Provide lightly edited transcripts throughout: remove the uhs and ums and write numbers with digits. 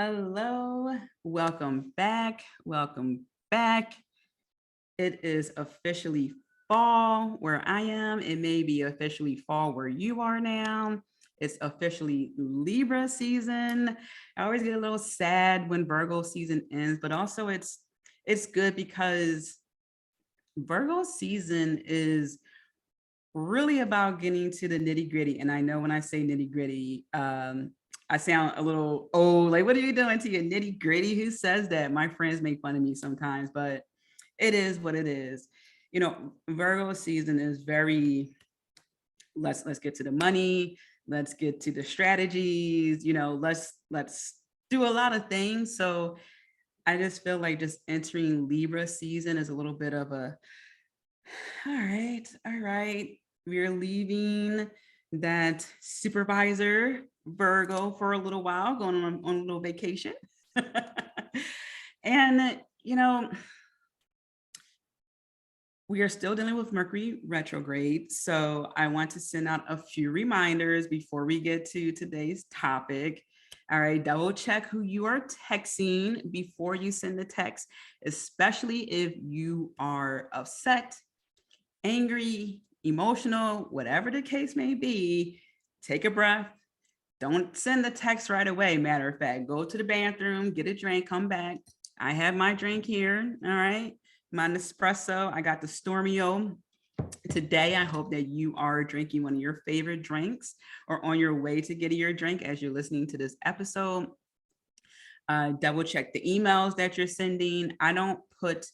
Hello, welcome back. Welcome back. It is officially fall where I am. It may be officially fall where you are now. It's officially Libra season. I always get a little sad when Virgo season ends, but also it's good because Virgo season is really about getting to the nitty gritty. And I know when I say nitty gritty, I sound a little old. Like, what are you doing to your nitty gritty? Who says that? My friends make fun of me sometimes, but it is what it is. Virgo season is very let's get to the money. Let's get to the strategies. Let's do a lot of things. So I just feel like just entering Libra season is a little bit of a all right. We're leaving that supervisor Virgo for a little while, going on a little vacation. And, we are still dealing with Mercury retrograde. So I want to send out a few reminders before we get to today's topic. All right, double check who you are texting before you send the text, especially if you are upset, angry, emotional, whatever the case may be. Take a breath. Don't send the text right away. Matter of fact, go to the bathroom, get a drink, come back. I have my drink here. All right. My Nespresso. I got the Stormio. Today, I hope that you are drinking one of your favorite drinks or on your way to getting your drink as you're listening to this episode. Double check the emails that you're sending. I don't put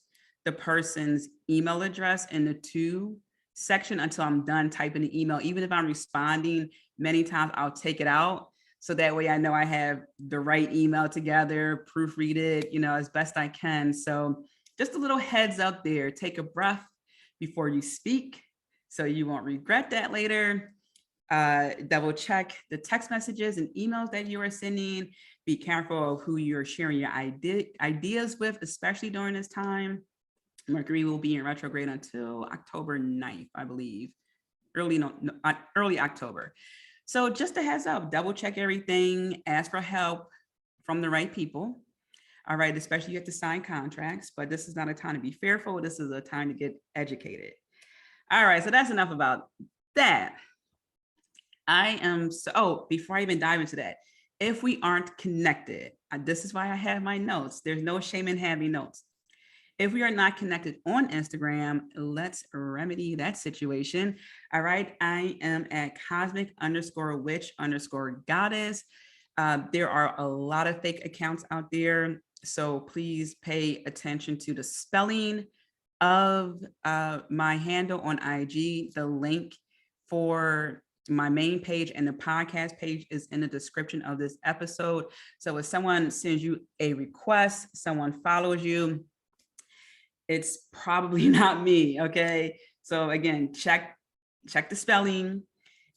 the person's email address in the to section until I'm done typing the email. Even if I'm responding, many times I'll take it out. So that way I know I have the right email together, proofread it, as best I can. So just a little heads up there. Take a breath before you speak so you won't regret that later. Double check the text messages and emails that you are sending. Be careful of who you're sharing your ideas with, especially during this time. Mercury will be in retrograde until October 9th, I believe, early October. So just a heads up, double check everything, ask for help from the right people. All right, especially you have to sign contracts, but this is not a time to be fearful. This is a time to get educated. All right, so that's enough about that. Before I even dive into that, if we aren't connected, this is why I have my notes. There's no shame in having notes. If we are not connected on Instagram, let's remedy that situation. All right. I am at cosmic_witch_goddess. There are a lot of fake accounts out there. So please pay attention to the spelling of my handle on IG. The link for my main page and the podcast page is in the description of this episode. So if someone sends you a request, someone follows you, it's probably not me. Okay. So again, check the spelling.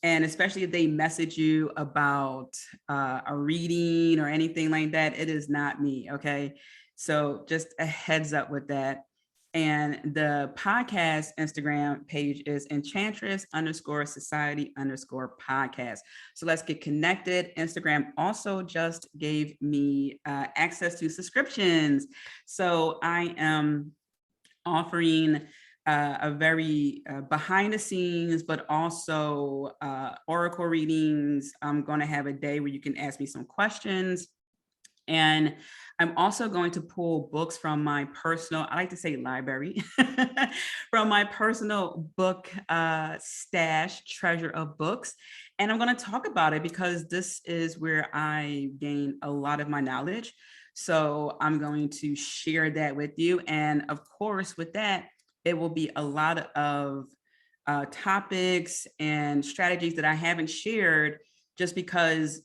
And especially if they message you about a reading or anything like that, it is not me. Okay. So just a heads up with that. And the podcast Instagram page is enchantress_society_podcast. So let's get connected. Instagram also just gave me access to subscriptions. So I am offering a very behind the scenes, but also oracle readings. I'm going to have a day where you can ask me some questions. And I'm also going to pull books from my personal, I like to say library, from my personal book stash, treasure of books. And I'm going to talk about it because this is where I gain a lot of my knowledge. So I'm going to share that with you. And of course, with that, it will be a lot of topics and strategies that I haven't shared just because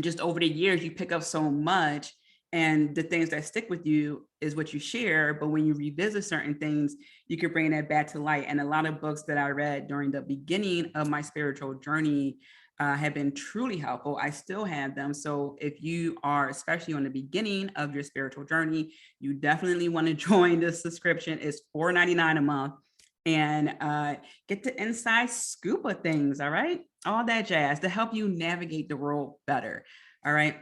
just over the years, you pick up so much and the things that stick with you is what you share. But when you revisit certain things, you can bring that back to light. And a lot of books that I read during the beginning of my spiritual journey have been truly helpful. I still have them. So if you are, especially on the beginning of your spiritual journey, you definitely want to join this subscription. It's $4.99 a month. And get the inside scoop of things, all right? All that jazz to help you navigate the world better, all right?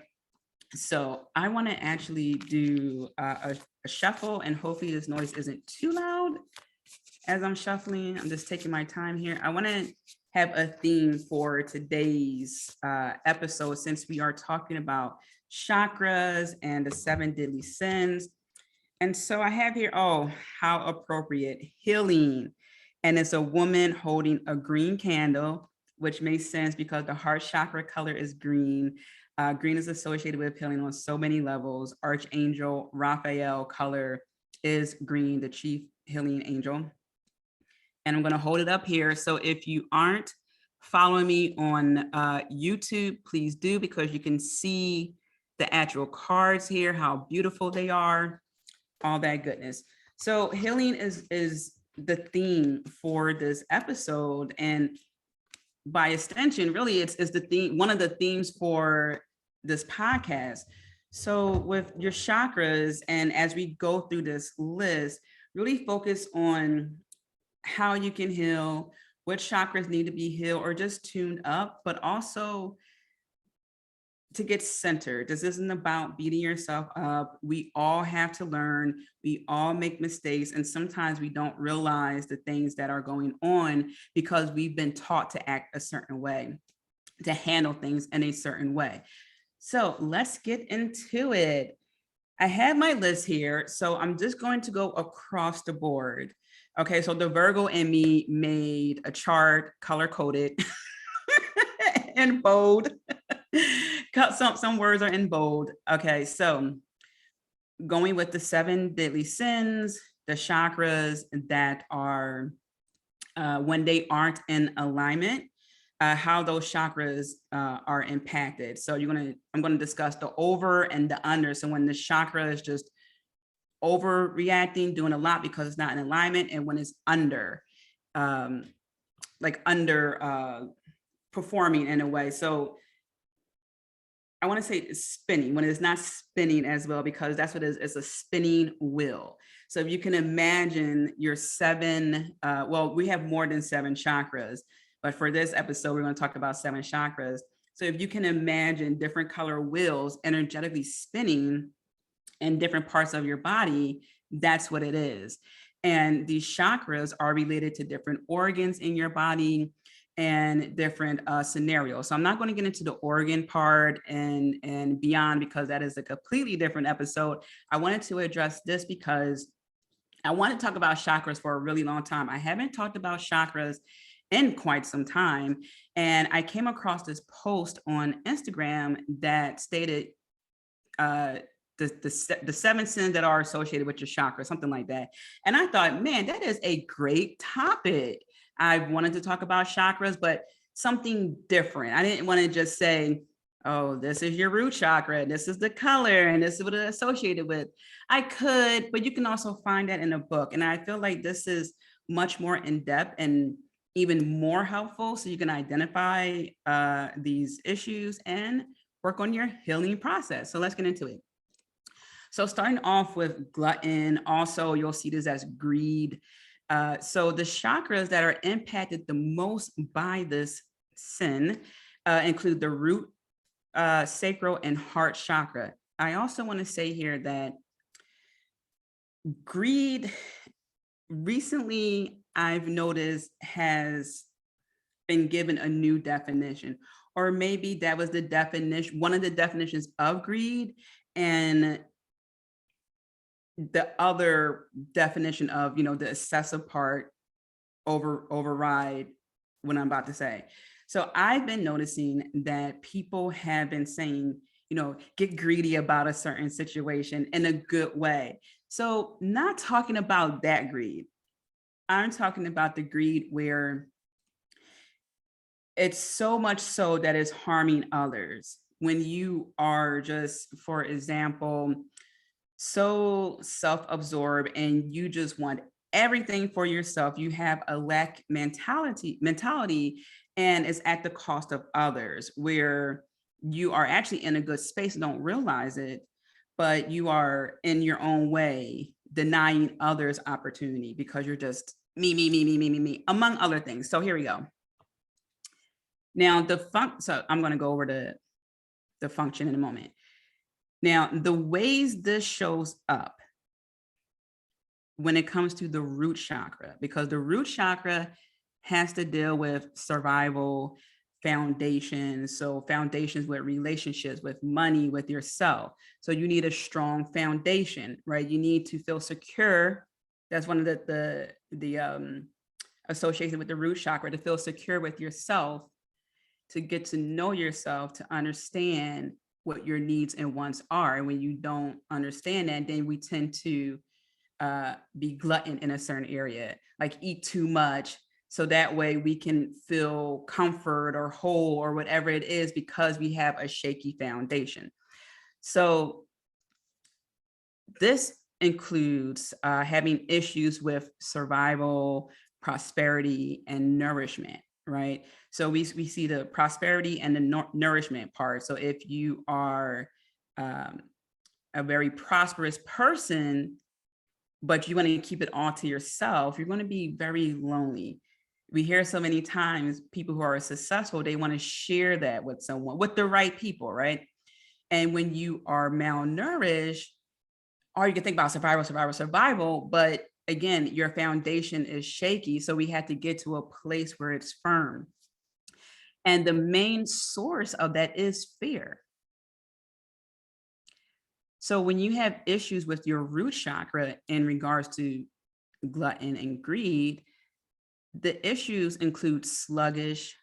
So I want to actually do a shuffle, and hopefully this noise isn't too loud as I'm shuffling. I'm just taking my time here. I want to have a theme for today's episode, since we are talking about chakras and the 7 deadly sins. And so I have here, oh, how appropriate, healing. And it's a woman holding a green candle, which makes sense because the heart chakra color is green. Green is associated with healing on so many levels. Archangel Raphael color is green, the chief healing angel. And I'm going to hold it up here. So if you aren't following me on YouTube, please do, because you can see the actual cards here, how beautiful they are, all that goodness. So healing is the theme for this episode, and by extension, really, it's the theme, one of the themes for this podcast. So with your chakras, and as we go through this list, really focus on how you can heal, what chakras need to be healed or just tuned up, but also to get centered. This isn't about beating yourself up. We all have to learn. We all make mistakes. And sometimes we don't realize the things that are going on because we've been taught to act a certain way, to handle things in a certain way. So let's get into it. I have my list here, so I'm just going to go across the board. Okay, so the Virgo and me made a chart, color coded in bold. Some words are in bold. Okay, so going with the 7 deadly sins, the chakras that are when they aren't in alignment, how those chakras are impacted. So I'm gonna discuss the over and the under. So when the chakra is just overreacting, doing a lot because it's not in alignment, and when it's under, like under performing in a way. So I want to say it's spinning when it's not spinning as well, because that's what it is. It's a spinning wheel. So if you can imagine your well, we have more than 7 chakras, but for this episode, we're going to talk about 7 chakras. So if you can imagine different color wheels energetically spinning in different parts of your body, that's what it is. And these chakras are related to different organs in your body and different scenarios. So I'm not going to get into the organ part and beyond, because that is a completely different episode. I wanted to address this because I want to talk about chakras for a really long time. I haven't talked about chakras in quite some time. And I came across this post on Instagram that stated the 7 sins that are associated with your chakra, something like that. And I thought, man, that is a great topic. I wanted to talk about chakras, but something different. I didn't want to just say, oh, this is your root chakra, this is the color, and this is what it's associated with. I could, but you can also find that in a book. And I feel like this is much more in depth and even more helpful, so you can identify these issues and work on your healing process. So let's get into it. So starting off with glutton, also you'll see this as greed. So the chakras that are impacted the most by this sin include the root, sacral, and heart chakra. I also want to say here that greed, recently I've noticed, has been given a new definition, or maybe that was the definition, one of the definitions of greed, and the other definition of, the excessive part override what I'm about to say. So I've been noticing that people have been saying, get greedy about a certain situation in a good way. So not talking about that greed. I'm talking about the greed where it's so much so that it's harming others. When you are just, for example, so self-absorbed and you just want everything for yourself, you have a lack mentality, and it's at the cost of others, where you are actually in a good space, don't realize it, but you are in your own way denying others opportunity because you're just me, among other things. So here we go. Now so I'm going to go over the function in a moment. Now, the ways this shows up when it comes to the root chakra, because the root chakra has to deal with survival, foundations. So foundations with relationships, with money, with yourself. So you need a strong foundation, right? You need to feel secure. That's one of the association with the root chakra, to feel secure with yourself, to get to know yourself, to understand what your needs and wants are. And when you don't understand that, then we tend to be glutton in a certain area, like eat too much. So that way we can feel comfort or whole or whatever it is, because we have a shaky foundation. So this includes having issues with survival, prosperity, and nourishment, right? So we see the prosperity and the nourishment part. So if you are a very prosperous person, but you want to keep it all to yourself, you're going to be very lonely. We hear so many times people who are successful, they want to share that with someone, with the right people, right? And when you are malnourished, all you can think about survival, but again, your foundation is shaky. So we had to get to a place where it's firm. And the main source of that is fear. So when you have issues with your root chakra in regards to glutton and greed, the issues include sluggish,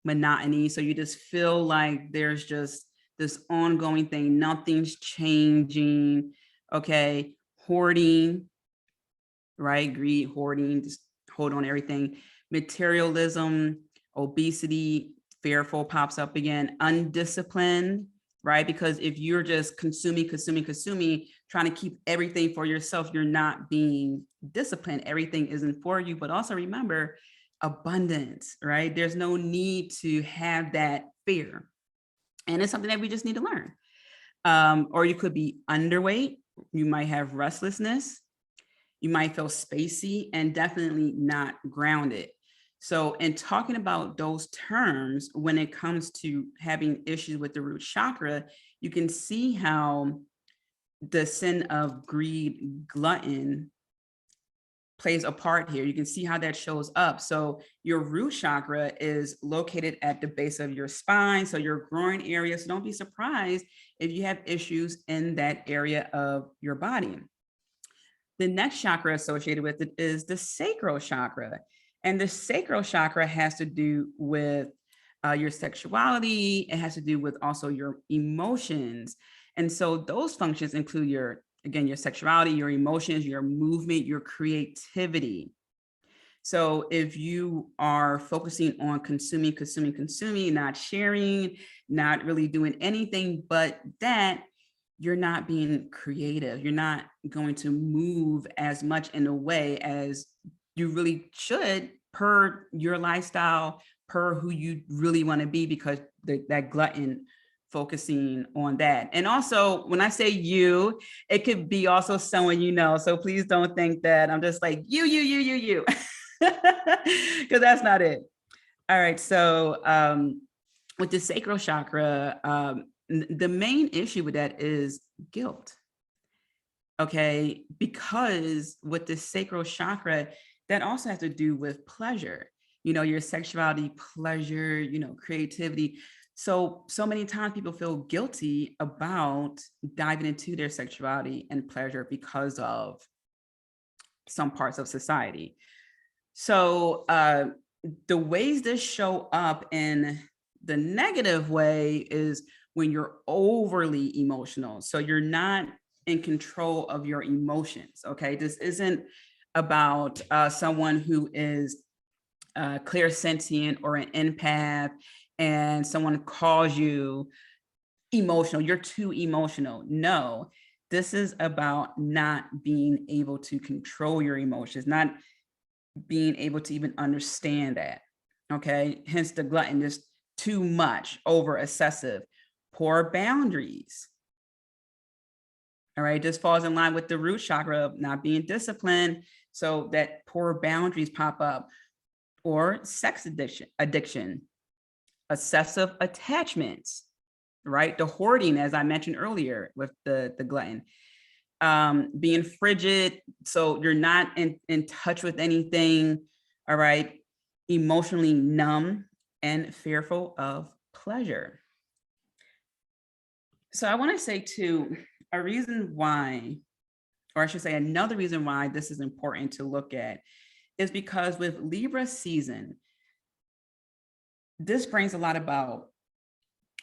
monotony. So you just feel like there's just this ongoing thing, nothing's changing. Okay. Hoarding, right? Greed, hoarding, just hold on to everything. Materialism, obesity, fearful pops up again, undisciplined, right? Because if you're just consuming, trying to keep everything for yourself, you're not being disciplined. Everything isn't for you. But also remember, abundance, right? There's no need to have that fear. And it's something that we just need to learn. Or you could be underweight. You might have restlessness. You might feel spacey and definitely not grounded. So in talking about those terms, when it comes to having issues with the root chakra, you can see how the sin of greed, glutton plays a part here. You can see how that shows up. So your root chakra is located at the base of your spine, so your groin area. So don't be surprised if you have issues in that area of your body. The next chakra associated with it is the sacral chakra. And the sacral chakra has to do with your sexuality. It has to do with also your emotions. And so those functions include your, again, your sexuality, your emotions, your movement, your creativity. So if you are focusing on consuming, not sharing, not really doing anything but that, you're not being creative. You're not going to move as much in a way as you really should per your lifestyle, per who you really want to be, because that glutton focusing on that. And also when I say you, it could be also someone you know. So please don't think that I'm just like you, because that's not it. All right. So with the sacral chakra, the main issue with that is guilt. Okay, because with the sacral chakra, that also has to do with pleasure, your sexuality, pleasure, creativity. So many times people feel guilty about diving into their sexuality and pleasure because of some parts of society. So the ways this show up in the negative way is when you're overly emotional. So you're not in control of your emotions. Okay. This isn't about someone who is clairsentient or an empath and someone calls you emotional. You're too emotional. No, this is about not being able to control your emotions, not being able to even understand that. Okay. Hence the glutton, just too much, over excessive, poor boundaries. All right. This falls in line with the root chakra of not being disciplined. So that poor boundaries pop up. Or sex addiction, excessive attachments. right? The hoarding, as I mentioned earlier with the glutton, being frigid. So you're not in touch with anything. All right. Emotionally numb and fearful of pleasure. So I want to say too, a reason why, or I should say another reason why this is important to look at is because with Libra season, this brings a lot about,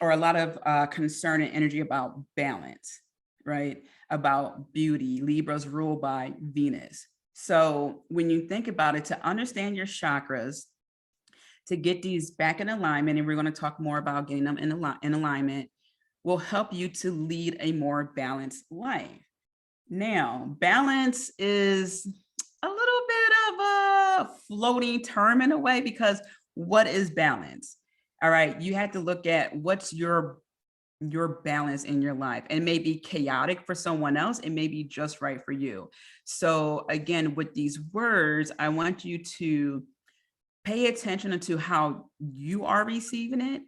or a lot of concern and energy about balance, right? About beauty. Libra's ruled by Venus. So when you think about it, to understand your chakras, to get these back in alignment, and we're going to talk more about getting them in alignment, will help you to lead a more balanced life. Now, balance is a little bit of a floating term in a way, because what is balance? All right, you have to look at what's your balance in your life. It may be chaotic for someone else, it may be just right for you. So again, with these words, I want you to pay attention to how you are receiving it,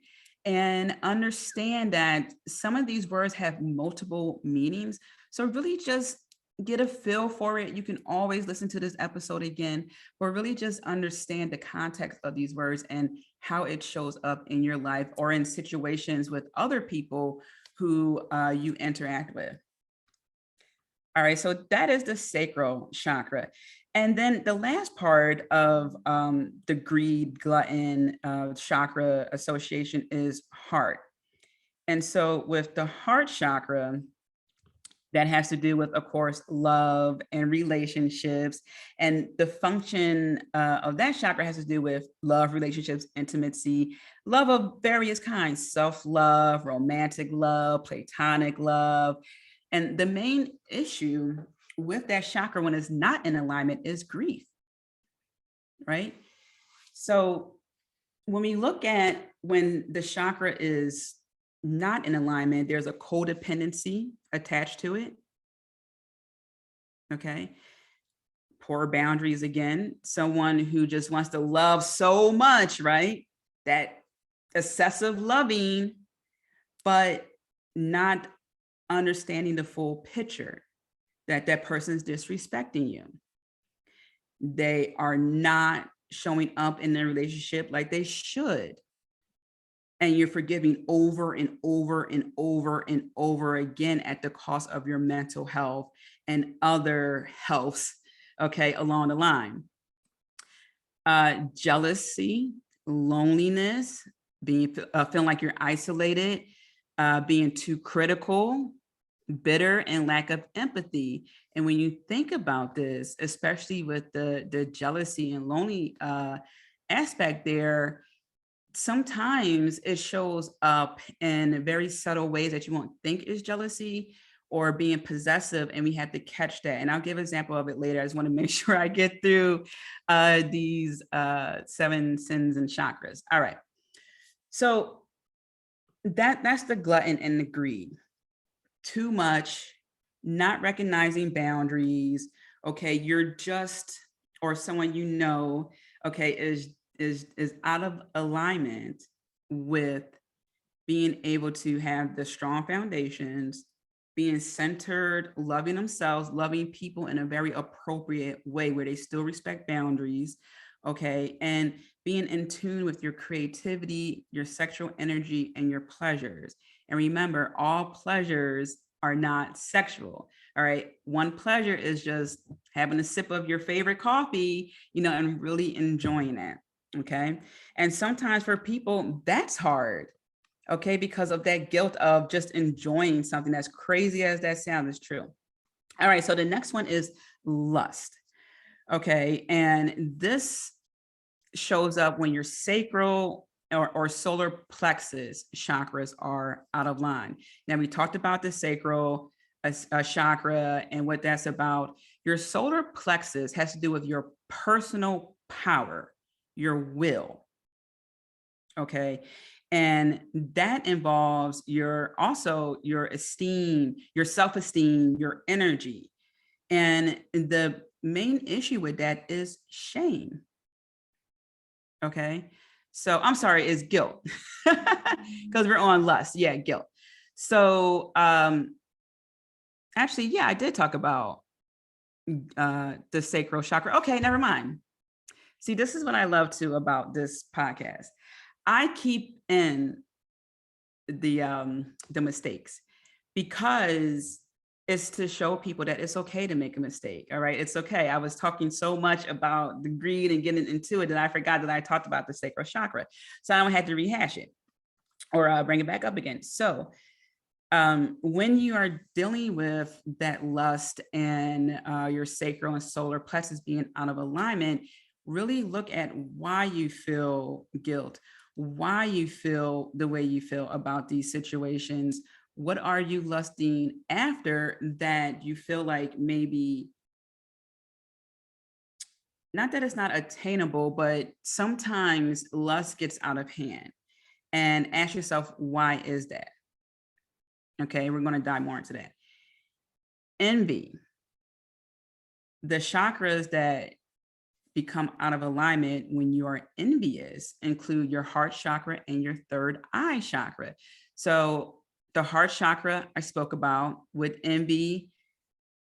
and understand that some of these words have multiple meanings. So really just get a feel for it. You can always listen to this episode again, but really just understand the context of these words and how it shows up in your life or in situations with other people who you interact with. All right, so that is the sacral chakra. And then the last part of the greed, glutton, chakra association is heart. And so with the heart chakra, that has to do with, of course, love and relationships. And the function of that chakra has to do with love, relationships, intimacy, love of various kinds, self-love, romantic love, platonic love. And the main issue with that chakra when it's not in alignment is grief, right? So when we look at when the chakra is not in alignment, there's a codependency attached to it. Okay. Poor boundaries again. Someone who just wants to love so much, right? That excessive loving, but not understanding the full picture, that that person's disrespecting you. They are not showing up in their relationship like they should. And you're forgiving over and over and over and over again at the cost of your mental health and other healths, okay, along the line. Jealousy, loneliness, feeling like you're isolated, being too critical, bitter, and lack of empathy. And when you think about this, especially with the jealousy and lonely aspect there, sometimes it shows up in very subtle ways that you won't think is jealousy or being possessive, and we have to catch that. And I'll give an example of it later. I just want to make sure I get through these 7 sins and chakras. All right. So that's the glutton and the greed. Too much, not recognizing boundaries. Okay, you're just, or someone you know, okay, is out of alignment with being able to have the strong foundations, being centered, loving themselves, loving people in a very appropriate way where they still respect boundaries, okay, and being in tune with your creativity, your sexual energy, and your pleasures. And remember, all pleasures are not sexual. All right. One pleasure is just having a sip of your favorite coffee, you know, and really enjoying it. Okay. And sometimes for people, that's hard. Okay. Because of that guilt of just enjoying something, that's crazy as that sounds, is true. All right. So the next one is lust. Okay. And this shows up when your sacral or solar plexus chakras are out of line. Now, we talked about the sacral chakra and what that's about. Your solar plexus has to do with your personal power, your will. Okay. And that involves your esteem, your self-esteem, your energy. And the main issue with that is shame. Okay. So I'm sorry, is guilt, because we're on lust. Yeah, guilt. So actually, yeah, I did talk about the sacral chakra. Okay, never mind. See, this is what I love too about this podcast. I keep in the mistakes because it's to show people that it's okay to make a mistake. All right, it's okay. I was talking so much about the greed and getting into it that I forgot that I talked about the sacral chakra, so I don't have to rehash it or bring it back up again. So when you are dealing with that lust and your sacral and solar plexus being out of alignment, really look at why you feel guilt, why you feel the way you feel about these situations. What are you lusting after that you feel like maybe, not that it's not attainable, but sometimes lust gets out of hand. And ask yourself, why is that? Okay, we're going to dive more into that. Envy. The chakras that become out of alignment when you are envious include your heart chakra and your third eye chakra. So the heart chakra I spoke about. With envy,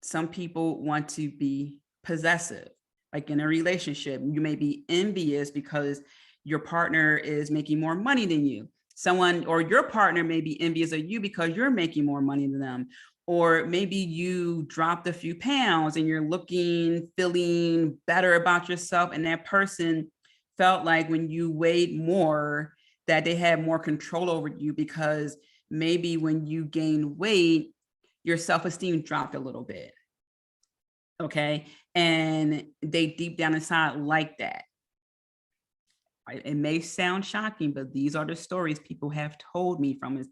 some people want to be possessive, like in a relationship. You may be envious because your partner is making more money than you. Someone or your partner may be envious of you because you're making more money than them. Or maybe you dropped a few pounds and you're feeling better about yourself. And that person felt like when you weighed more, that they had more control over you because maybe when you gained weight, your self-esteem dropped a little bit. Okay. And they deep down inside like that. It may sound shocking, but these are the stories people have told me from it.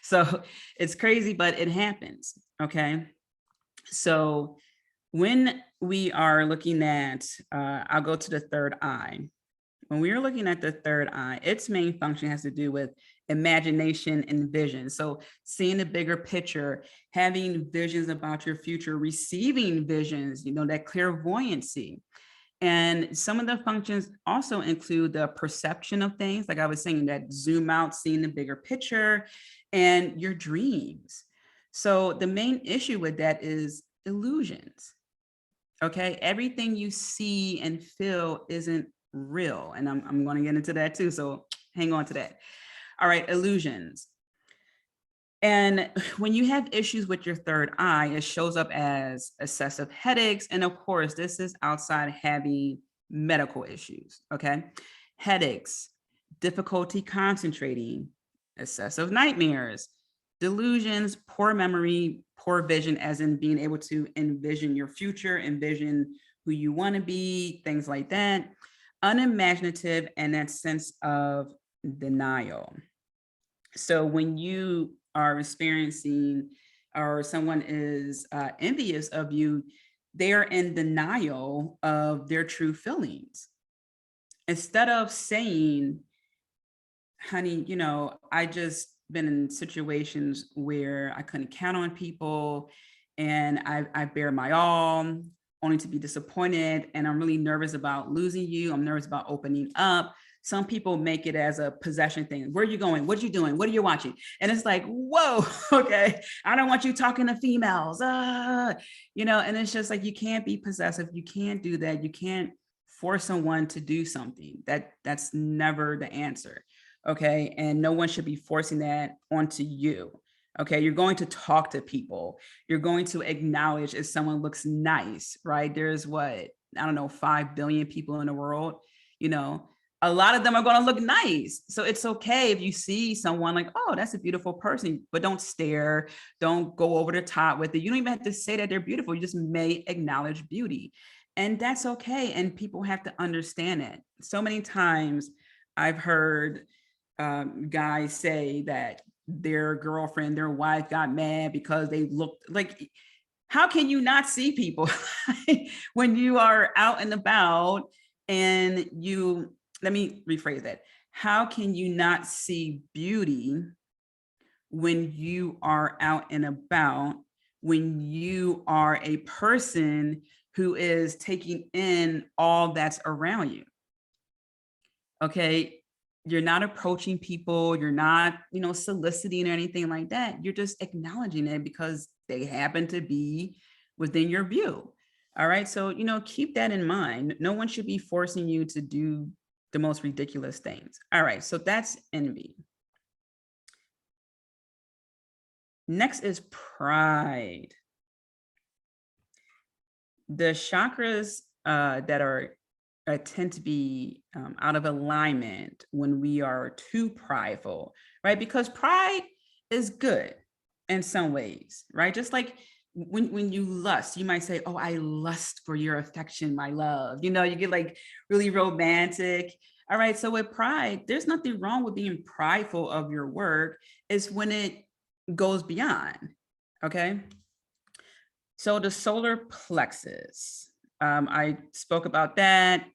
So it's crazy, but it happens. Okay. So when we are looking at, I'll go to the third eye. When we are looking at the third eye, its main function has to do with imagination and vision. So seeing the bigger picture, having visions about your future, receiving visions, that clairvoyancy. And some of the functions also include the perception of things, like I was saying, that zoom out, seeing the bigger picture, and your dreams. So the main issue with that is illusions. Okay, everything you see and feel isn't real. And I'm going to get into that too. So hang on to that. All right, illusions. And when you have issues with your third eye, it shows up as excessive headaches. And of course, this is outside having medical issues. Okay, headaches, difficulty concentrating, excessive nightmares, delusions, poor memory, poor vision, as in being able to envision your future, envision who you want to be, things like that, unimaginative, and that sense of denial. So when you are experiencing or someone is envious of you, they are in denial of their true feelings. Instead of saying, honey, I just been in situations where I couldn't count on people and I bear my all only to be disappointed. And I'm really nervous about losing you. I'm nervous about opening up. Some people make it as a possession thing. Where are you going? What are you doing? What are you watching? And it's like, whoa, okay. I don't want you talking to females. And it's just like, you can't be possessive. You can't do that. You can't force someone to do something. That's never the answer. Okay. And no one should be forcing that onto you. Okay. You're going to talk to people. You're going to acknowledge if someone looks nice, right? There's 5 billion people in the world, a lot of them are going to look nice. So it's okay if you see someone like, oh, that's a beautiful person, but don't stare, don't go over the top with it. You don't even have to say that they're beautiful. You just may acknowledge beauty. And that's okay. And people have to understand it. So many times I've heard guys say that their girlfriend, their wife got mad because they looked like, how can you not see people when you are out and about and let me rephrase that. How can you not see beauty when you are out and about, when you are a person who is taking in all that's around you? Okay. You're not approaching people. You're not, soliciting or anything like that. You're just acknowledging it because they happen to be within your view. All right. So, keep that in mind. No one should be forcing you to do the most ridiculous things. All right. So that's envy. Next is pride. The chakras that are tend to be out of alignment when we are too prideful, right? Because pride is good in some ways, right? Just like when you lust, you might say, oh, I lust for your affection, my love. You get like really romantic. All right. So with pride, there's nothing wrong with being prideful of your work. It's when it goes beyond. Okay. So the solar plexus, I spoke about that.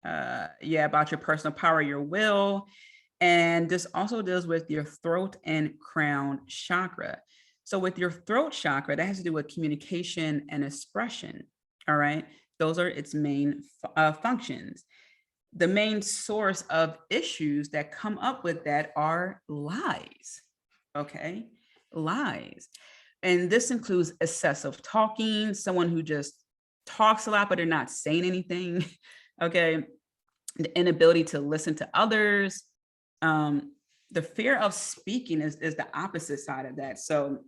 About your personal power, your will. And this also deals with your throat and crown chakra. So with your throat chakra, that has to do with communication and expression. All right. Those are its main functions. The main source of issues that come up with that are lies. Okay. Lies. And this includes excessive talking, someone who just talks a lot, but they're not saying anything. Okay. The inability to listen to others. The fear of speaking is the opposite side of that. So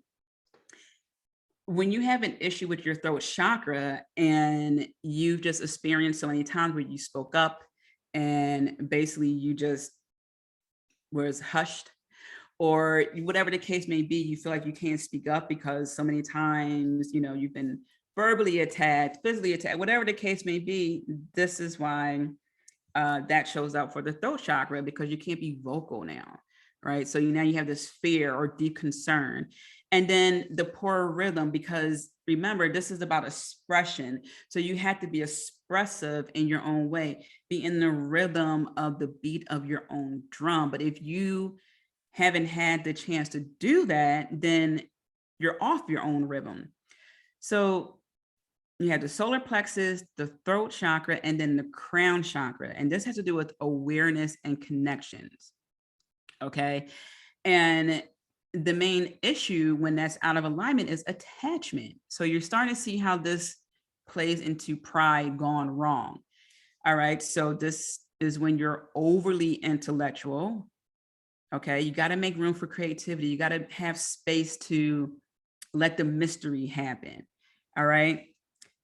when you have an issue with your throat chakra and you've just experienced so many times where you spoke up and basically you just was hushed, or whatever the case may be, you feel like you can't speak up because so many times, you've been verbally attacked, physically attacked, whatever the case may be. This is why that shows up for the throat chakra, because you can't be vocal now, right? So now you have this fear or deep concern. And then the poor rhythm, because remember, this is about expression. So you have to be expressive in your own way, be in the rhythm of the beat of your own drum. But if you haven't had the chance to do that, then you're off your own rhythm. So you have the solar plexus, the throat chakra, and then the crown chakra. And this has to do with awareness and connections. Okay. And the main issue when that's out of alignment is attachment. So you're starting to see how this plays into pride gone wrong. All right. So this is when you're overly intellectual. Okay. You got to make room for creativity. You got to have space to let the mystery happen. All right.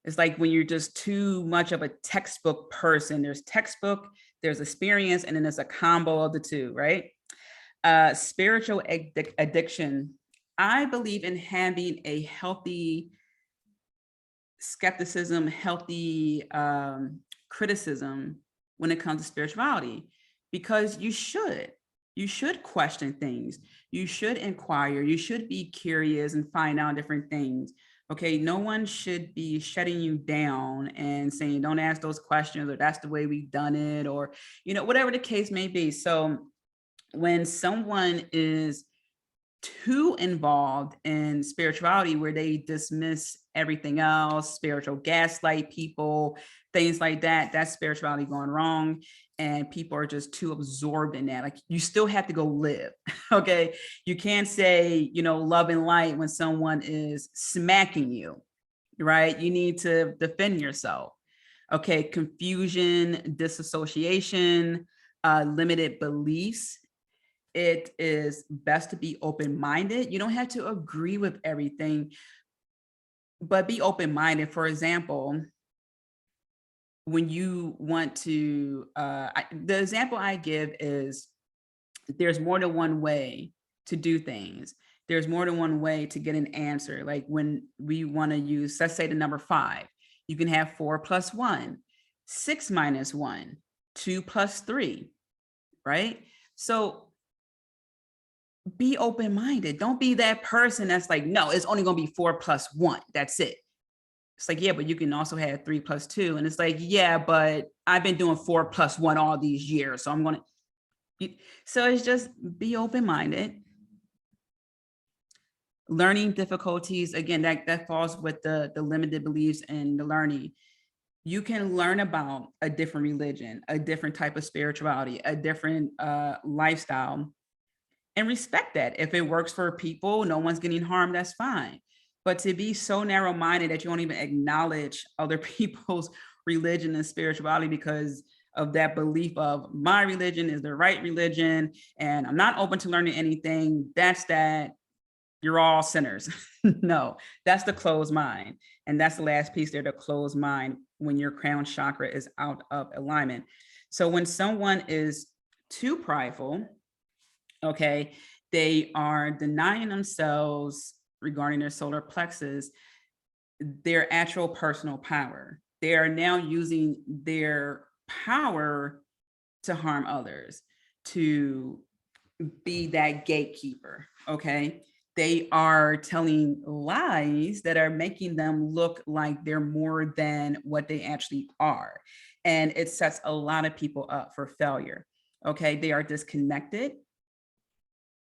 It's like when you're just too much of a textbook person. There's textbook, there's experience, and then there's a combo of the two, right? Spiritual addiction. I believe in having a healthy skepticism, healthy criticism when it comes to spirituality, because you should question things. You should inquire. You should be curious and find out different things. Okay, no one should be shutting you down and saying, don't ask those questions, or that's the way we've done it, or, whatever the case may be. So when someone is too involved in spirituality, where they dismiss everything else, spiritual gaslight people, things like that, that's spirituality going wrong. And people are just too absorbed in that. Like, you still have to go live. Okay. You can't say, love and light when someone is smacking you, right? You need to defend yourself. Okay. Confusion, disassociation, limited beliefs. It is best to be open-minded. You don't have to agree with everything, but be open-minded. For example, when you want to, the example I give is, there's more than one way to do things. There's more than one way to get an answer. Like when we want to use, let's say, the number 5, you can have 4 plus 1, 6 minus 1, 2 plus 3, right? So be open-minded. Don't be that person that's like, no, it's only going to be 4 plus 1. That's it. It's like, yeah, but you can also have 3 plus 2. And it's like, yeah, but I've been doing 4 plus 1 all these years. So I'm going to, so it's just be open-minded. Learning difficulties, again, that falls with the limited beliefs and the learning. you can learn about a different religion, a different type of spirituality, a different lifestyle, and respect that. If it works for people, no one's getting harmed, that's fine. But to be so narrow-minded that you don't even acknowledge other people's religion and spirituality because of that belief of my religion is the right religion and I'm not open to learning anything, that's that you're all sinners. No, that's the closed mind. And that's the last piece there, the closed mind, when your crown chakra is out of alignment. So when someone is too prideful, okay, they are denying themselves regarding their solar plexus, their actual personal power. They are now using their power to harm others, to be that gatekeeper, okay? They are telling lies that are making them look like they're more than what they actually are. And it sets a lot of people up for failure, okay? They are disconnected,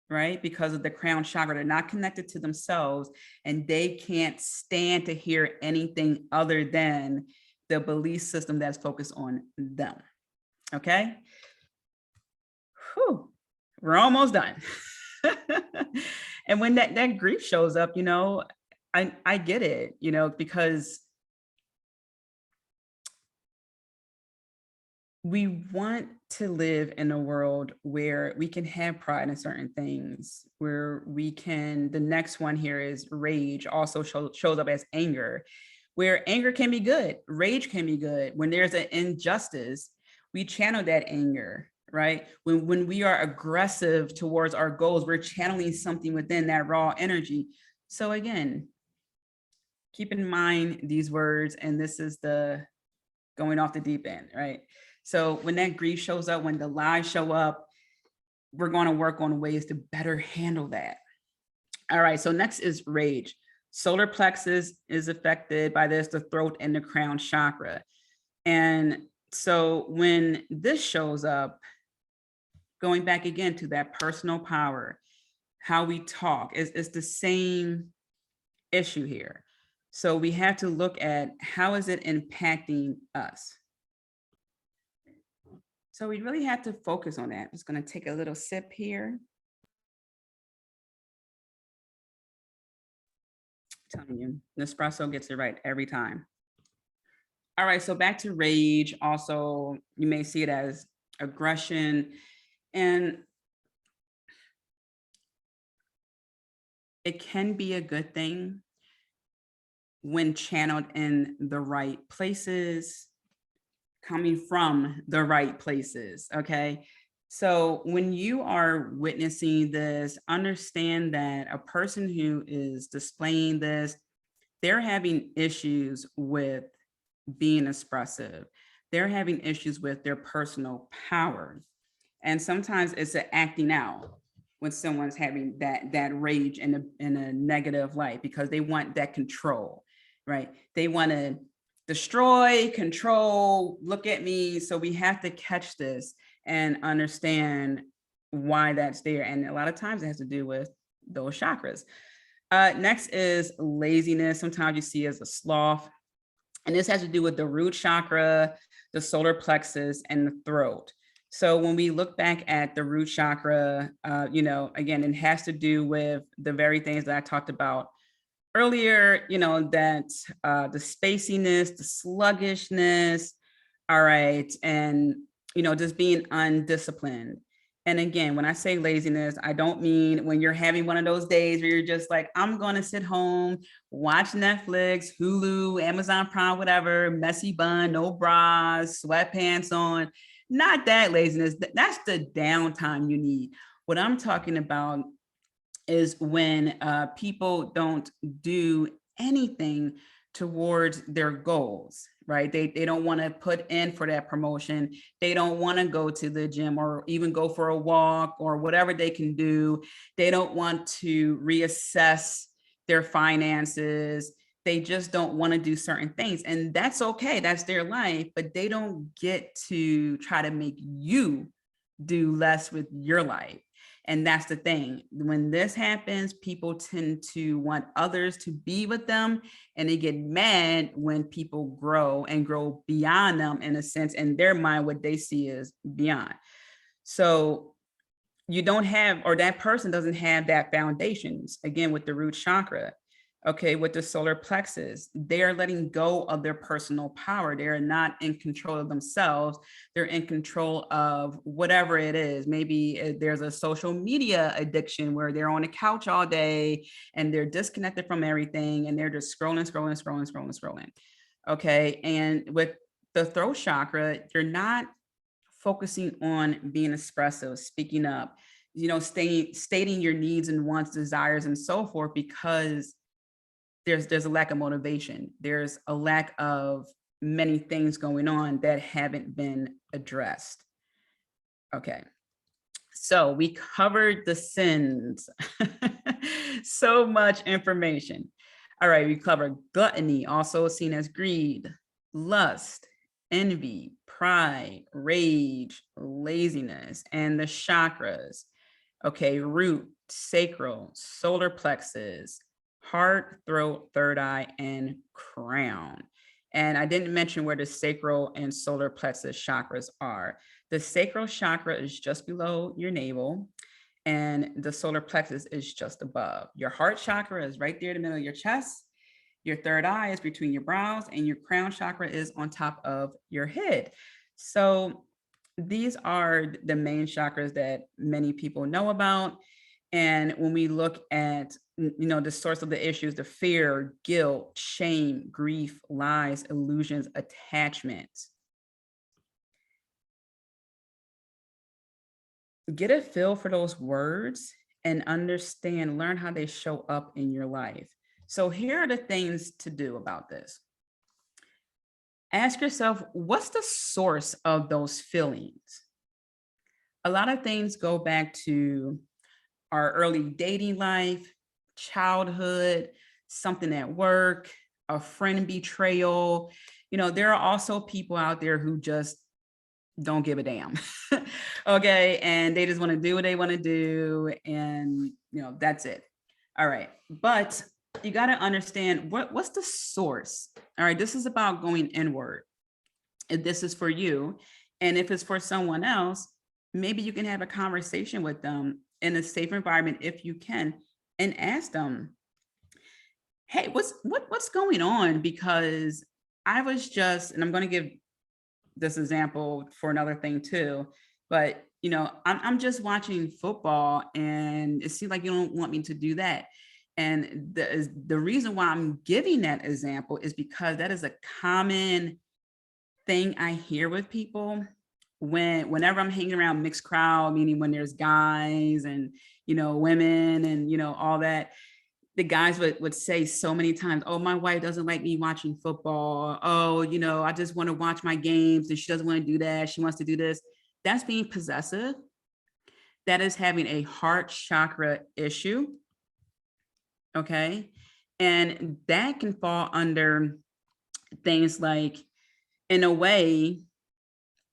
right? Because of the crown chakra, they're not connected to themselves and they can't stand to hear anything other than the belief system that's focused on them, okay? Whew, we're almost done. And when that grief shows up, you know, I get it, you know, because we want to live in a world where we can have pride in certain things, where we can, the next one here is rage, also shows up as anger, where anger can be good, rage can be good. When there's an injustice, we channel that anger, right? When we are aggressive towards our goals, we're channeling something within that raw energy. So again, keep in mind these words, and this is the going off the deep end, right? So when that grief shows up, when the lies show up, we're going to work on ways to better handle that. All right, so next is rage. Solar plexus is affected by this, the throat and the crown chakra. And so when this shows up, going back again to that personal power, how we talk is the same issue here. So we have to look at how is it impacting us? So we really have to focus on that. I'm just going to take a little sip here. I'm telling you, Nespresso gets it right every time. All right, so back to rage. Also, you may see it as aggression, and it can be a good thing when channeled in the right places, coming from the right places, okay? So when you are witnessing this, understand that a person who is displaying this, they're having issues with being expressive. They're having issues with their personal power. And sometimes it's an acting out when someone's having that rage in a negative light, because they want that control, right? They want to destroy, control, look at me. So we have to catch this and understand why that's there. And a lot of times it has to do with those chakras. Next is laziness. Sometimes you see as a sloth. And this has to do with the root chakra, the solar plexus, and the throat. So when we look back at the root chakra, you know, again, it has to do with the very things that I talked about earlier, you know, that the spaciness, the sluggishness, all right, and, you know, just being undisciplined. And again, when I say laziness, I don't mean when you're having one of those days where you're just like, I'm going to sit home, watch Netflix, Hulu, Amazon Prime, whatever, messy bun, no bras, sweatpants on. Not that laziness. That's the downtime you need. What I'm talking about is when people don't do anything towards their goals, right? They don't want to put in for that promotion. They don't want to go to the gym or even go for a walk or whatever they can do. They don't want to reassess their finances. They just don't want to do certain things. And that's okay. That's their life, but they don't get to try to make you do less with your life. And that's the thing. When this happens, people tend to want others to be with them, and they get mad when people grow and grow beyond them, in a sense. In their mind, what they see is beyond. So you don't have, or that person doesn't have that foundations, again, with the root chakra. Okay, with the solar plexus, they are letting go of their personal power. They're not in control of themselves. They're in control of whatever it is. Maybe there's a social media addiction where they're on the couch all day and they're disconnected from everything and they're just scrolling. Okay, and with the throat chakra, you're not focusing on being expressive, speaking up, stating your needs and wants, desires, and so forth, because there's a lack of motivation. There's a lack of many things going on that haven't been addressed. Okay. So we covered the sins. So much information. All right, we covered gluttony, also seen as greed, lust, envy, pride, rage, laziness, and the chakras. Okay, root, sacral, solar plexus, heart, throat, third eye, and crown. And I didn't mention where the sacral and solar plexus chakras are. The sacral chakra is just below your navel, and the solar plexus is just above. Your heart chakra is right there in the middle of your chest. Your third eye is between your brows, and your crown chakra is on top of your head. So these are the main chakras that many people know about. And when we look at, the source of the issues, the fear, guilt, shame, grief, lies, illusions, attachments. Get a feel for those words and understand, learn how they show up in your life. So here are the things to do about this. Ask yourself, what's the source of those feelings? A lot of things go back to our early dating life, childhood, something at work, a friend betrayal. There are also people out there who just don't give a damn. Okay. And they just want to do what they want to do. And, that's it. All right. But you got to understand what's the source. All right. This is about going inward. If this is for you, and if it's for someone else, maybe you can have a conversation with them in a safe environment if you can, and ask them, hey, what's going on? Because I was just, and I'm going to give this example for another thing too, but I'm just watching football and it seems like you don't want me to do that. And the reason why I'm giving that example is because that is a common thing I hear with people whenever I'm hanging around mixed crowd, meaning when there's guys and, women and, all that. The guys would say so many times, oh, my wife doesn't like me watching football. Oh, I just want to watch my games and she doesn't want to do that. She wants to do this. That's being possessive. That is having a heart chakra issue. Okay. And that can fall under things like, in a way,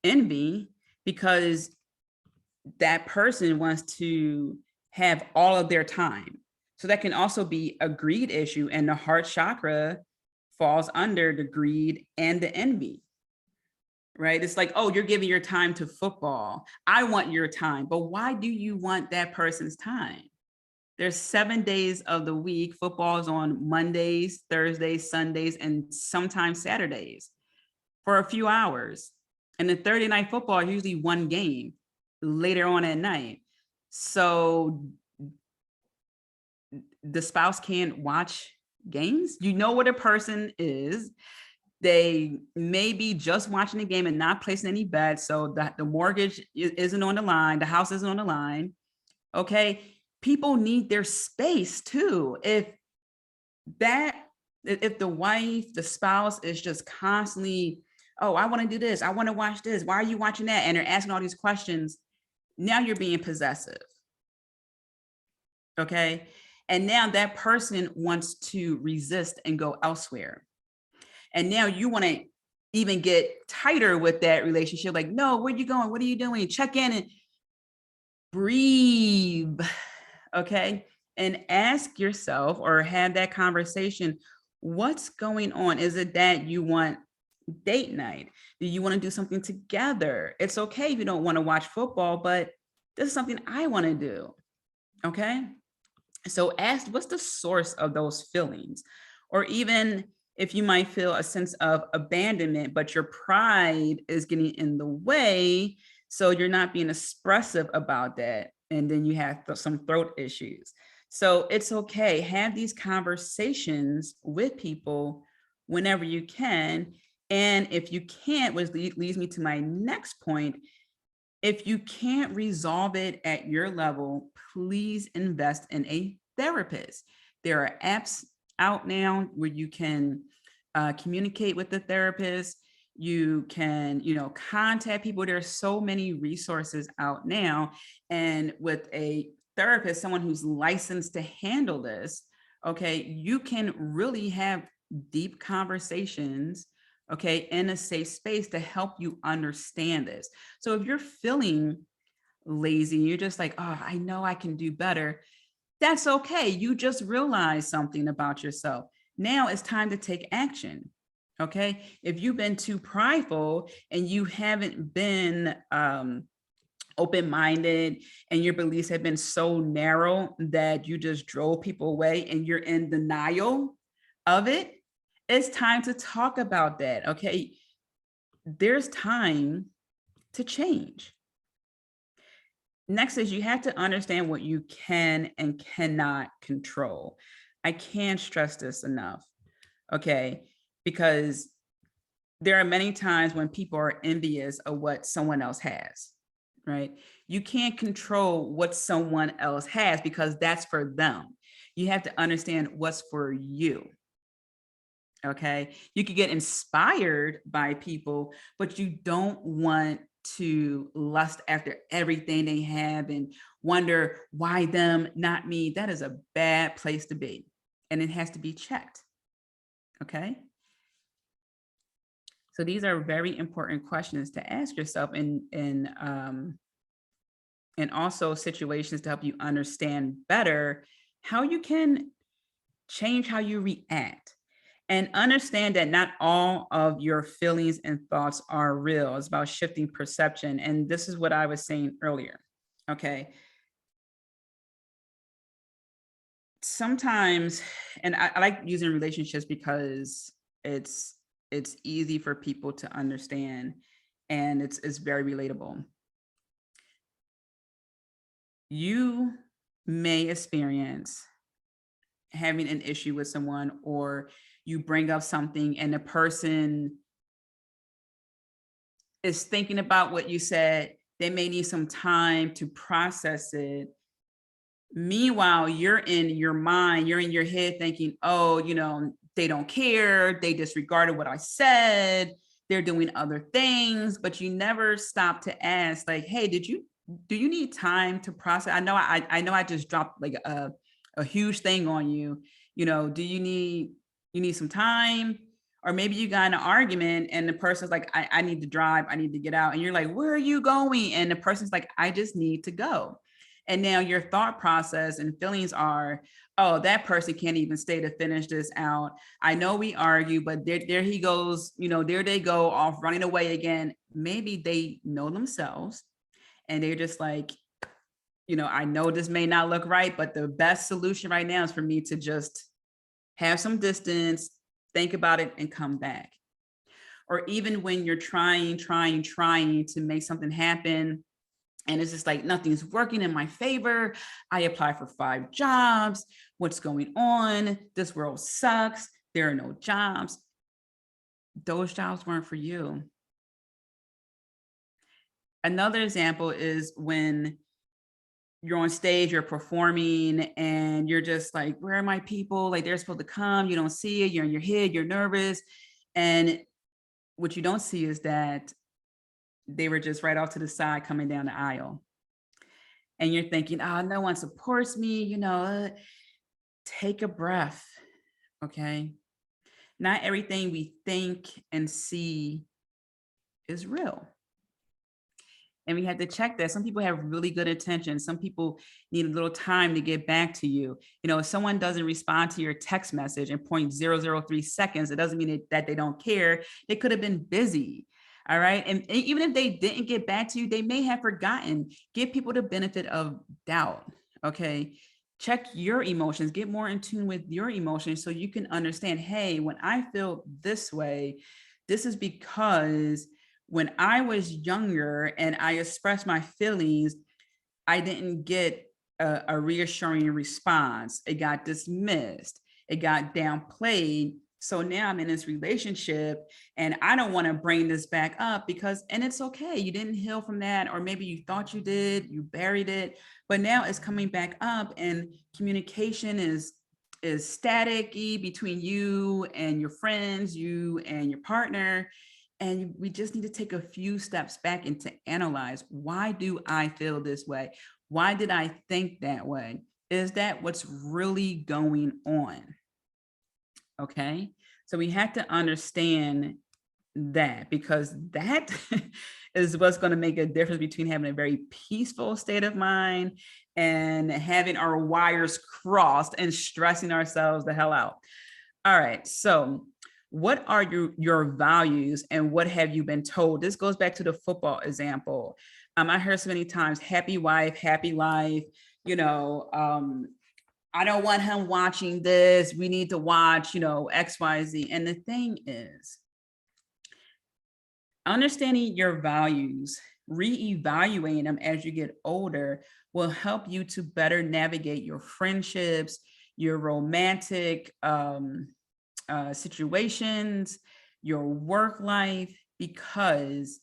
envy, because that person wants to have all of their time. So that can also be a greed issue, and the heart chakra falls under the greed and the envy, right? It's like, oh, you're giving your time to football. I want your time, but why do you want that person's time? There's 7 days of the week. Football is on Mondays, Thursdays, Sundays, and sometimes Saturdays for a few hours. And the Thursday night football is usually one game later on at night. So the spouse can't watch games. You know what a person is. They may be just watching the game and not placing any bets, so that the mortgage isn't on the line, the house isn't on the line. Okay, people need their space too. If the wife, the spouse is just constantly, oh, I want to do this, I want to watch this, why are you watching that? And they're asking all these questions. Now you're being possessive. Okay. And now that person wants to resist and go elsewhere. And now you want to even get tighter with that relationship. Like, no, where are you going? What are you doing? Check in. And breathe, okay? And ask yourself or have that conversation, what's going on? Is it that you want date night? Do you want to do something together? It's okay if you don't want to watch football, but this is something I want to do, okay? So ask, what's the source of those feelings? Or even if you might feel a sense of abandonment, but your pride is getting in the way, so you're not being expressive about that, and then you have some throat issues. So it's okay. Have these conversations with people whenever you can. And if you can't, which leads me to my next point, if you can't resolve it at your level, please invest in a therapist. There are apps out now where you can communicate with the therapist. You can, contact people. There's so many resources out now. And with a therapist, someone who's licensed to handle this, okay, you can really have deep conversations, okay, in a safe space to help you understand this. So if you're feeling lazy, you're just like, oh, I know I can do better. That's okay. You just realized something about yourself. Now it's time to take action. Okay. If you've been too prideful and you haven't been open-minded and your beliefs have been so narrow that you just drove people away and you're in denial of it, it's time to talk about that. Okay. There's time to change. Next is you have to understand what you can and cannot control. I can't stress this enough, okay? Because there are many times when people are envious of what someone else has, right? You can't control what someone else has because that's for them. You have to understand what's for you. Okay. You could get inspired by people, but you don't want to lust after everything they have and wonder why them, not me. That is a bad place to be. And it has to be checked. Okay. So these are very important questions to ask yourself and also situations to help you understand better how you can change how you react. And understand that not all of your feelings and thoughts are real. It's about shifting perception. And this is what I was saying earlier. Okay. Sometimes, and I like using relationships because it's easy for people to understand and it's very relatable. You may experience having an issue with someone, or you bring up something and the person is thinking about what you said. They may need some time to process it. Meanwhile, you're in your mind, you're in your head thinking, oh, they don't care. They disregarded what I said. They're doing other things, but you never stop to ask, like, hey, do you need time to process? I know I just dropped like a huge thing on you. Do you need some time? Or maybe you got in an argument and the person's like, I need to drive, I need to get out. And you're like, where are you going? And the person's like, I just need to go. And now your thought process and feelings are, oh, that person can't even stay to finish this out. I know we argue, but there he goes, there they go off running away again. Maybe they know themselves and they're just like, I know this may not look right, but the best solution right now is for me to just have some distance, think about it, and come back. Or even when you're trying to make something happen, and it's just like, nothing's working in my favor. I apply for 5 jobs. What's going on? This world sucks. There are no jobs. Those jobs weren't for you. Another example is when you're on stage, you're performing, and you're just like, where are my people? Like, they're supposed to come. You don't see it. You're in your head. You're nervous. And what you don't see is that they were just right off to the side coming down the aisle. And you're thinking, oh, no one supports me, take a breath, okay? Not everything we think and see is real. And we have to check that. Some people have really good intentions. Some people need a little time to get back to you. You know, if someone doesn't respond to your text message in 0.003 seconds, it doesn't mean that they don't care. They could have been busy. All right. And even if they didn't get back to you, they may have forgotten. Give people the benefit of doubt. Okay. Check your emotions, get more in tune with your emotions so you can understand, hey, when I feel this way, this is because when I was younger and I expressed my feelings, I didn't get a reassuring response. It got dismissed. It got downplayed. So now I'm in this relationship and I don't want to bring this back up because, and it's okay. You didn't heal from that, or maybe you thought you did, you buried it, but now it's coming back up and communication is staticky between you and your friends, you and your partner. And we just need to take a few steps back and to analyze, why do I feel this way? Why did I think that way? Is that what's really going on? Okay. So we have to understand that, because that is what's going to make a difference between having a very peaceful state of mind and having our wires crossed and stressing ourselves the hell out. All right. So what are your values and what have you been told? This goes back to the football example. I heard so many times, happy wife, happy life, you know, I don't want him watching this. We need to watch, you know, X, Y, Z. And the thing is, understanding your values, reevaluating them as you get older will help you to better navigate your friendships, your romantic situations, your work life, because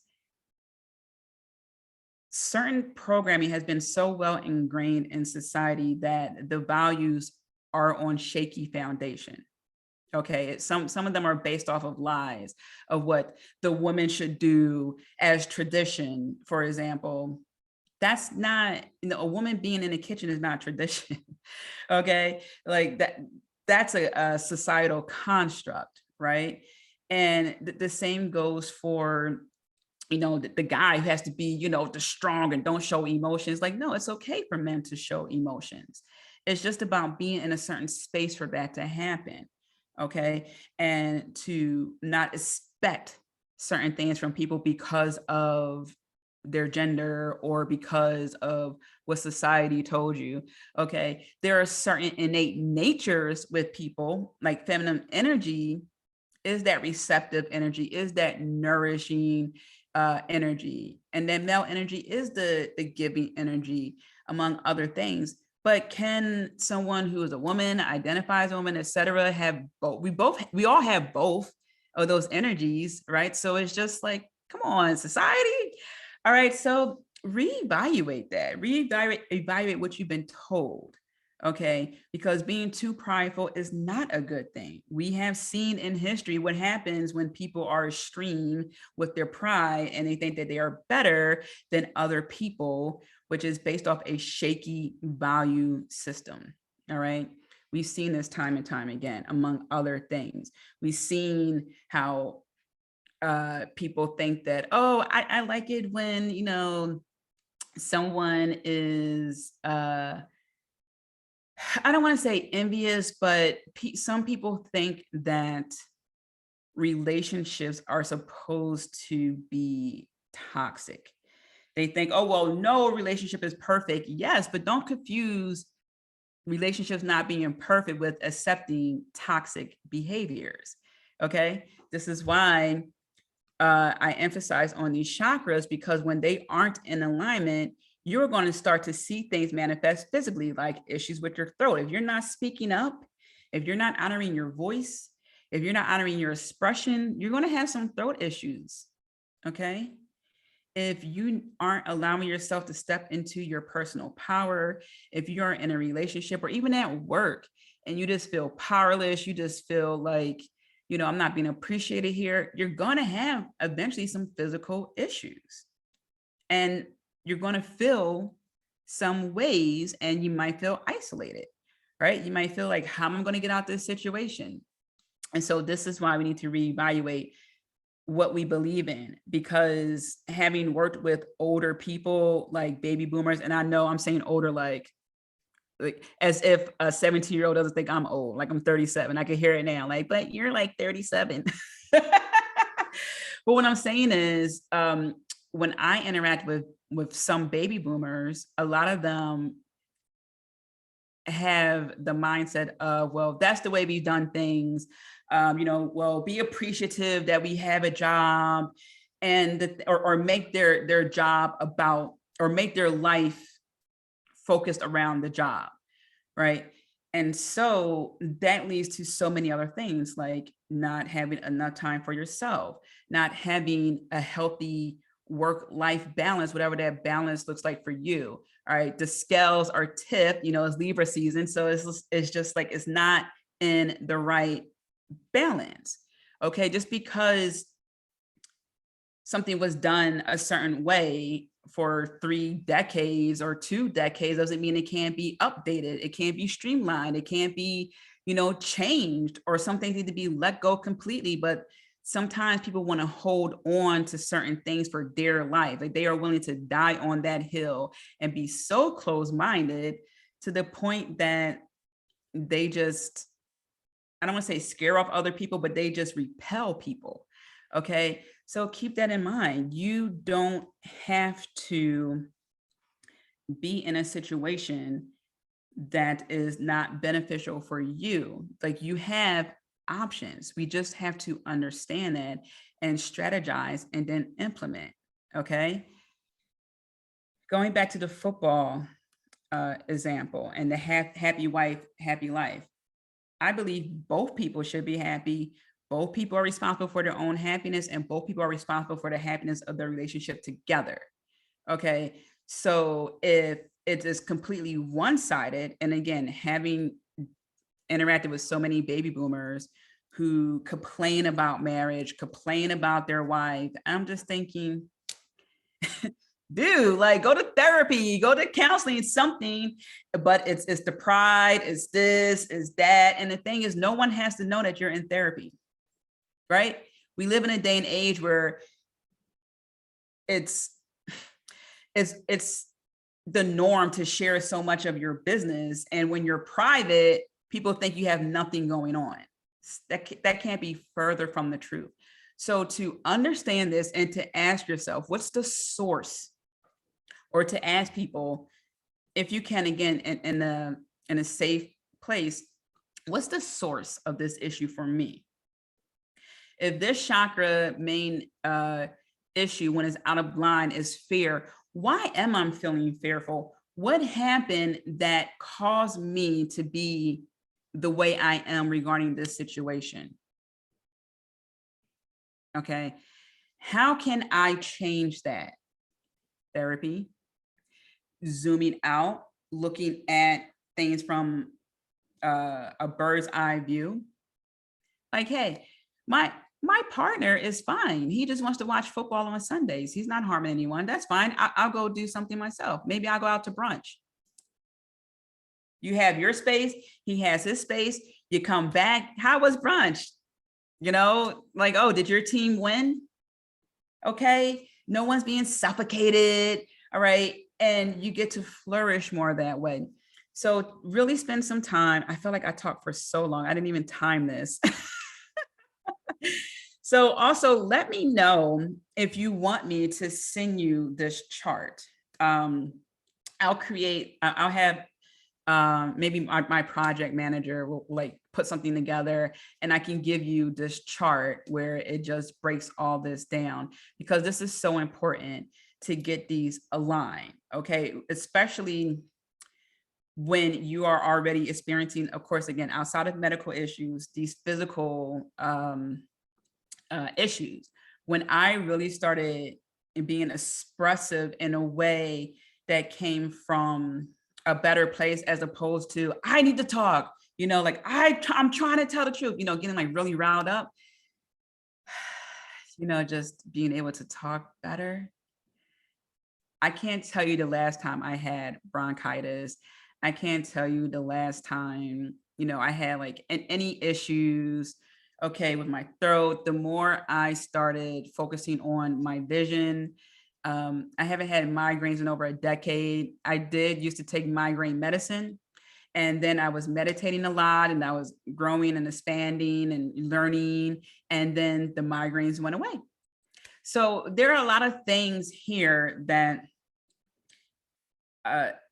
certain programming has been so well ingrained in society that the values are on shaky foundation. Okay, some of them are based off of lies of what the woman should do as tradition, for example. That's not, you know, a woman being in the kitchen is not tradition. Okay, like that's a societal construct, right? And the same goes for, you know, the guy who has to be, you know, the strong and don't show emotions. Like, no, it's okay for men to show emotions. It's just about being in a certain space for that to happen. Okay. And to not expect certain things from people because of their gender or because of what society told you. Okay. There are certain innate natures with people, like feminine energy is that receptive energy, is that nourishing energy. And then male energy is the giving energy, among other things. But can someone who is a woman, identifies a woman, etc., have both? We all have both of those energies, right? So it's just like, come on, society. All right. So reevaluate that, evaluate what you've been told. Okay, because being too prideful is not a good thing. We have seen in history what happens when people are extreme with their pride and they think that they are better than other people, which is based off a shaky value system. All right. We've seen this time and time again, among other things. We've seen how people think that, oh, I like it when, you know, someone is I don't want to say envious, but some people think that relationships are supposed to be toxic. They think, oh, well, no relationship is perfect. Yes, but don't confuse relationships not being perfect with accepting toxic behaviors. Okay. This is why I emphasize on these chakras, because when they aren't in alignment, you're going to start to see things manifest physically, like issues with your throat. If you're not speaking up, if you're not honoring your voice, if you're not honoring your expression, you're going to have some throat issues. Okay. If you aren't allowing yourself to step into your personal power, if you are in a relationship or even at work and you just feel powerless, you just feel like, you know, I'm not being appreciated here, you're going to have eventually some physical issues. And you're going to feel some ways and you might feel isolated, right? You might feel like, how am I going to get out of this situation? And so this is why we need to reevaluate what we believe in, because having worked with older people like baby boomers, and I know I'm saying older like as if a 17-year-old doesn't think I'm old, like I'm 37. I can hear it now, like, but you're like 37. But what I'm saying is, when I interact with some baby boomers, a lot of them have the mindset of, well, that's the way we've done things. Well, be appreciative that we have a job, and or make their job about, or make their life focused around the job, right? And so that leads to so many other things, like not having enough time for yourself, not having a healthy work-life balance, whatever that balance looks like for you. All right, the scales are tipped, it's Libra season, so it's just like it's not in the right balance. Okay, just because something was done a certain way for 3 decades or 2 decades doesn't mean it can't be updated. It can't be streamlined. It can't be, changed, or something need to be let go completely. But sometimes people want to hold on to certain things for dear life. Like they are willing to die on that hill and be so close-minded to the point that they just, I don't want to say scare off other people, but they just repel people. Okay. So keep that in mind. You don't have to be in a situation that is not beneficial for you. Like you have options. We just have to understand that and strategize and then implement. Okay. Going back to the football example and the happy wife, happy life. I believe both people should be happy. Both people are responsible for their own happiness, and both people are responsible for the happiness of their relationship together. Okay. So if it is completely one-sided, and again, having interacted with so many baby boomers who complain about marriage, complain about their wife, I'm just thinking, dude, like go to therapy, go to counseling, something. But it's the pride, it's this, it's that. And the thing is, no one has to know that you're in therapy, right? We live in a day and age where it's the norm to share so much of your business. And when you're private, people think you have nothing going on. That can't be further from the truth. So to understand this and to ask yourself, what's the source? Or to ask people, if you can, again, in a safe place, what's the source of this issue for me? If this chakra main issue, when it's out of line, is fear, why am I feeling fearful? What happened that caused me to be the way I am regarding this situation? Okay. How can I change that? Therapy, zooming out, looking at things from a bird's eye view. Like, hey, my partner is fine. He just wants to watch football on Sundays. He's not harming anyone. That's fine. I'll go do something myself. Maybe I'll go out to brunch. You have your space. He has his space. You come back. How was brunch? Like, oh, did your team win? Okay. No one's being suffocated. All right. And you get to flourish more that way. So really spend some time. I feel like I talked for so long. I didn't even time this. So also let me know if you want me to send you this chart. I'll have maybe my project manager will like put something together, and I can give you this chart where it just breaks all this down, because this is so important to get these aligned. Okay. Especially when you are already experiencing, of course, again, outside of medical issues, these physical issues. When I really started being expressive in a way that came from a better place, as opposed to, I need to talk, like I'm trying to tell the truth, getting like really riled up, just being able to talk better. I can't tell you the last time I had bronchitis. I can't tell you the last time, I had like any issues okay, with my throat, the more I started focusing on my vision. I haven't had migraines in over a decade. I did used to take migraine medicine, and then I was meditating a lot, and I was growing and expanding and learning, and then the migraines went away. So there are a lot of things here that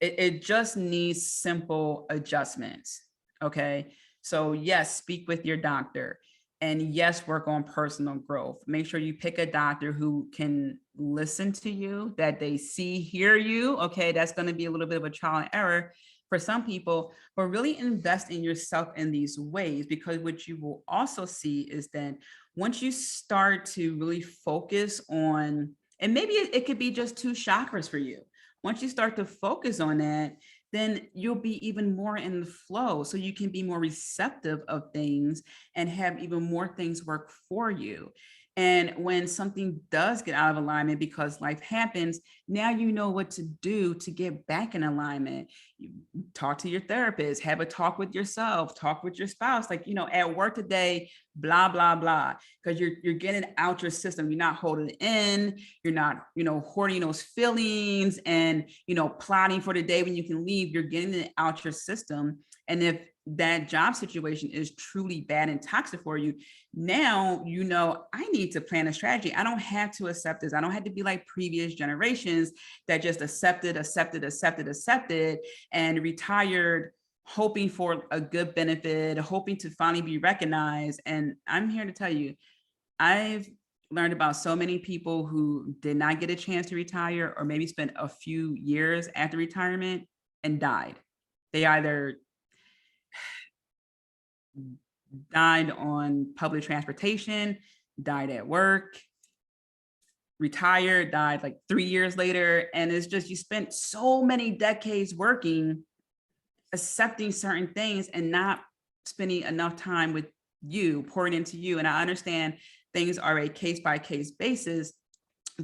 it just needs simple adjustments. Okay. So, yes, speak with your doctor. And yes, work on personal growth. Make sure you pick a doctor who can listen to you, that they see, hear you. Okay. That's going to be a little bit of a trial and error for some people, but really invest in yourself in these ways, because what you will also see is that once you start to really focus on, and maybe it could be just 2 chakras for you. Once you start to focus on that, then you'll be even more in the flow. So you can be more receptive of things and have even more things work for you. And when something does get out of alignment because life happens, now you know what to do to get back in alignment. You talk to your therapist, have a talk with yourself, talk with your spouse. Like, at work today, blah, blah, blah, because you're getting out your system. You're not holding it in. You're not, hoarding those feelings and, plotting for the day when you can leave. You're getting it out your system. And if that job situation is truly bad and toxic for you, now, I need to plan a strategy. I don't have to accept this. I don't have to be like previous generations that just accepted, and retired, hoping for a good benefit, hoping to finally be recognized. And I'm here to tell you, I've learned about so many people who did not get a chance to retire, or maybe spent a few years after retirement and died. They either died on public transportation, died at work, retired, died like 3 years later. And it's just, you spent so many decades working, accepting certain things, and not spending enough time with you, pouring into you. And I understand things are a case by case basis,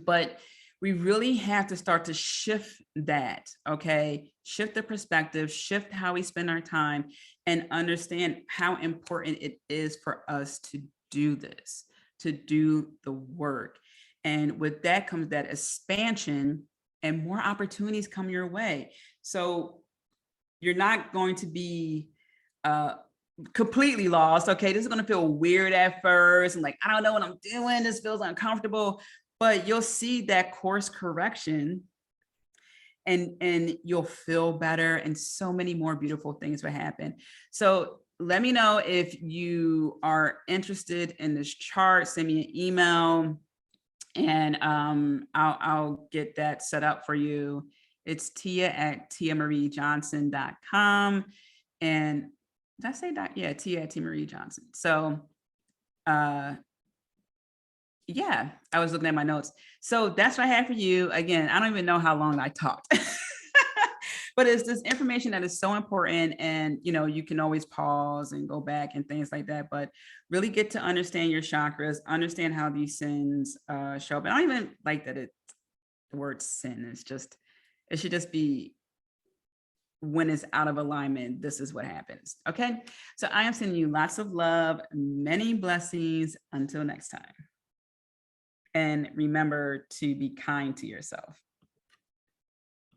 but we really have to start to shift that. Okay. Shift the perspective, shift how we spend our time, and understand how important it is for us to do this, to do the work. And with that comes that expansion, and more opportunities come your way. So you're not going to be completely lost. Okay, this is going to feel weird at first, and like, I don't know what I'm doing. This feels uncomfortable, but you'll see that course correction, and you'll feel better, and so many more beautiful things will happen. So let me know if you are interested in this chart. Send me an email, and I'll get that set up for you. It's tia@tiamariejohnson.com. And did I say that? Yeah, tia@tiamariejohnson. So yeah, I was looking at my notes. So that's what I have for you. Again, I don't even know how long I talked. But it's this information that is so important, and you can always pause and go back and things like that, but really get to understand your chakras, understand how these sins show up. And I don't even like that the word sin is just, it should just be, when it's out of alignment, this is what happens. Okay, so I am sending you lots of love, many blessings. Until next time. And remember to be kind to yourself.